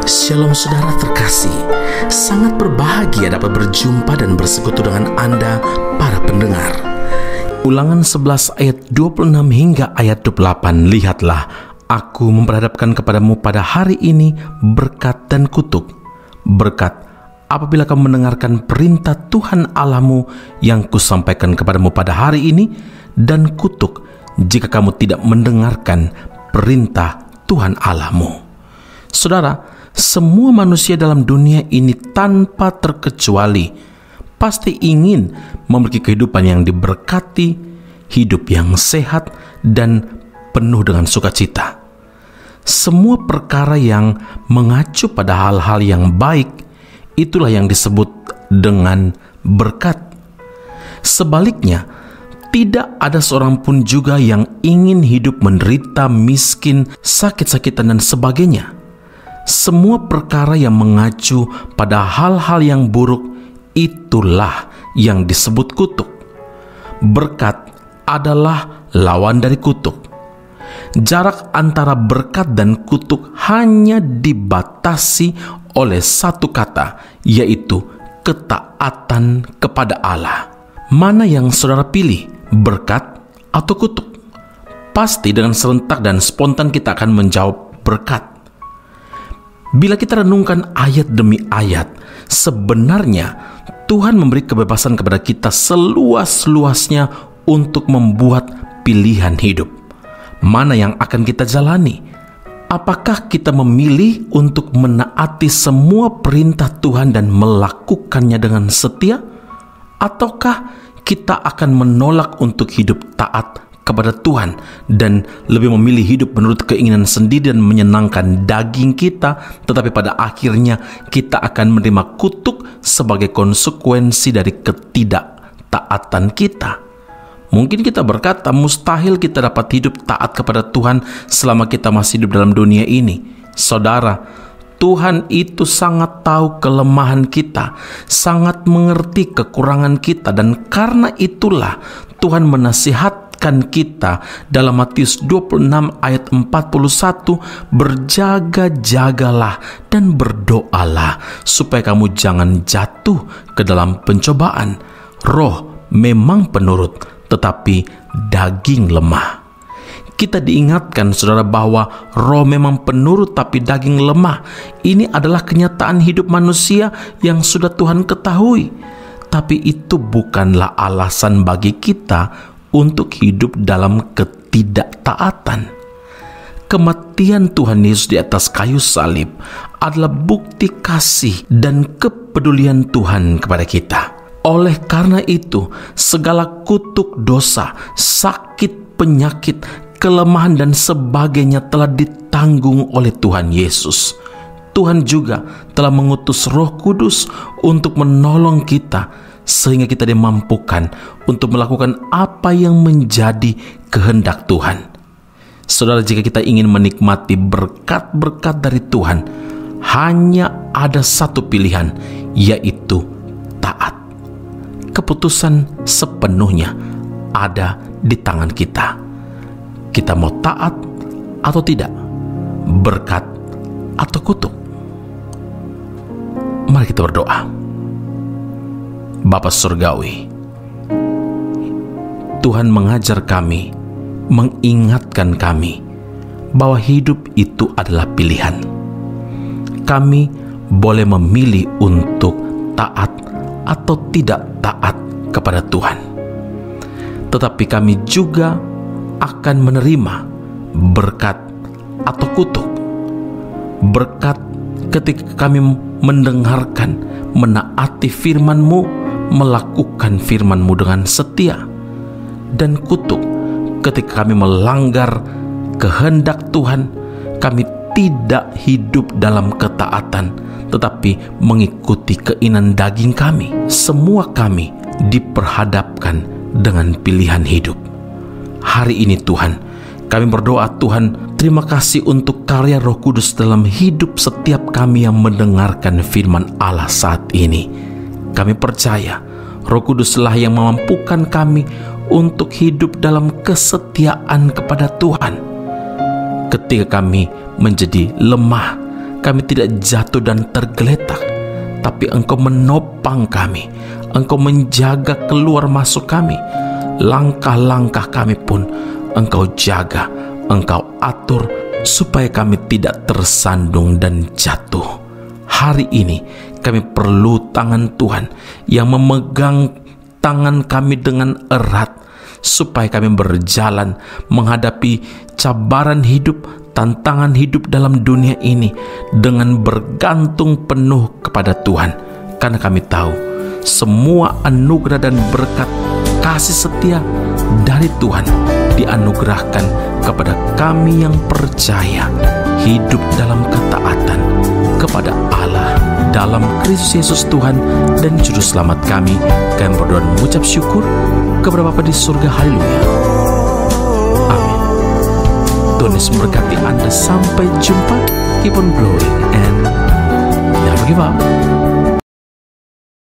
Shalom saudara terkasih, sangat berbahagia dapat berjumpa dan bersekutu dengan Anda para pendengar. Ulangan 11 ayat 26 hingga ayat 28. Lihatlah, aku memperhadapkan kepadamu pada hari ini berkat dan kutuk. Berkat apabila kamu mendengarkan perintah Tuhan Allahmu yang kusampaikan kepadamu pada hari ini, dan kutuk jika kamu tidak mendengarkan perintah Tuhan Allahmu. Saudara, semua manusia dalam dunia ini tanpa terkecuali pasti ingin memiliki kehidupan yang diberkati, hidup yang sehat dan penuh dengan sukacita. Semua perkara yang mengacu pada hal-hal yang baik, itulah yang disebut dengan berkat. Sebaliknya, tidak ada seorang pun juga yang ingin hidup menderita, miskin, sakit-sakitan dan sebagainya. Semua perkara yang mengacu pada hal-hal yang buruk, itulah yang disebut kutuk. Berkat adalah lawan dari kutuk. Jarak antara berkat dan kutuk hanya dibatasi oleh satu kata, yaitu ketaatan kepada Allah. Mana yang saudara pilih, berkat atau kutuk? Pasti dengan serentak dan spontan kita akan menjawab berkat. Bila kita renungkan ayat demi ayat, sebenarnya Tuhan memberi kebebasan kepada kita seluas-luasnya untuk membuat pilihan hidup. Mana yang akan kita jalani? Apakah kita memilih untuk menaati semua perintah Tuhan dan melakukannya dengan setia? Ataukah kita akan menolak untuk hidup taat kepada Tuhan dan lebih memilih hidup menurut keinginan sendiri dan menyenangkan daging kita, tetapi pada akhirnya kita akan menerima kutuk sebagai konsekuensi dari ketidaktaatan kita? Mungkin kita berkata, mustahil kita dapat hidup taat kepada Tuhan selama kita masih hidup dalam dunia ini. Saudara, Tuhan itu sangat tahu kelemahan kita, sangat mengerti kekurangan kita, dan karena itulah Tuhan menasihatkan kita dalam Matius 26 ayat 41, berjaga-jagalah dan berdoalah supaya kamu jangan jatuh ke dalam pencobaan. Roh memang penurut, tetapi daging lemah. Kita diingatkan saudara bahwa roh memang penurut tapi daging lemah. Ini adalah kenyataan hidup manusia yang sudah Tuhan ketahui. Tapi itu bukanlah alasan bagi kita untuk hidup dalam ketidaktaatan. Kematian Tuhan Yesus di atas kayu salib adalah bukti kasih dan kepedulian Tuhan kepada kita. Oleh karena itu, segala kutuk dosa, sakit, penyakit, kelemahan dan sebagainya telah ditanggung oleh Tuhan Yesus. Tuhan juga telah mengutus Roh Kudus untuk menolong kita sehingga kita dimampukan untuk melakukan apa yang menjadi kehendak Tuhan. Saudara, jika kita ingin menikmati berkat-berkat dari Tuhan, hanya ada satu pilihan, yaitu taat. Keputusan sepenuhnya ada di tangan kita. Kita mau taat atau tidak, berkat atau kutuk. Mari kita berdoa. Bapa Surgawi, Tuhan mengajar kami, mengingatkan kami bahwa hidup itu adalah pilihan. Kami boleh memilih untuk taat atau tidak taat kepada Tuhan. Tetapi kami juga akan menerima berkat atau kutuk. Berkat ketika kami mendengarkan, menaati firman-Mu, melakukan firman-Mu dengan setia. Dan kutuk ketika kami melanggar kehendak Tuhan, kami tidak hidup dalam ketaatan, tetapi mengikuti keinginan daging kami. Semua kami diperhadapkan dengan pilihan hidup. Hari ini Tuhan, kami berdoa Tuhan, terima kasih untuk karya Roh Kudus dalam hidup setiap kami yang mendengarkan firman Allah saat ini. Kami percaya Roh Kuduslah yang memampukan kami untuk hidup dalam kesetiaan kepada Tuhan. Ketika kami menjadi lemah, kami tidak jatuh dan tergeletak, tapi Engkau menopang kami. Engkau menjaga keluar masuk kami. Langkah-langkah kami pun Engkau jaga, Engkau atur supaya kami tidak tersandung dan jatuh. Hari ini kami perlu tangan Tuhan yang memegang tangan kami dengan erat, supaya kami berjalan menghadapi cabaran hidup, tantangan hidup dalam dunia ini dengan bergantung penuh kepada Tuhan. Karena kami tahu semua anugerah dan berkat kasih setia dari Tuhan dianugerahkan kepada kami yang percaya, hidup dalam ketaatan kepada Allah dalam Kristus Yesus Tuhan dan Juru Selamat kami. Kami berdoa dan mengucap syukur kepada Bapa di surga. Haleluya. Amin. Tuhan Yesus memberkati Anda. Sampai jumpa. Keep on growing and never give up.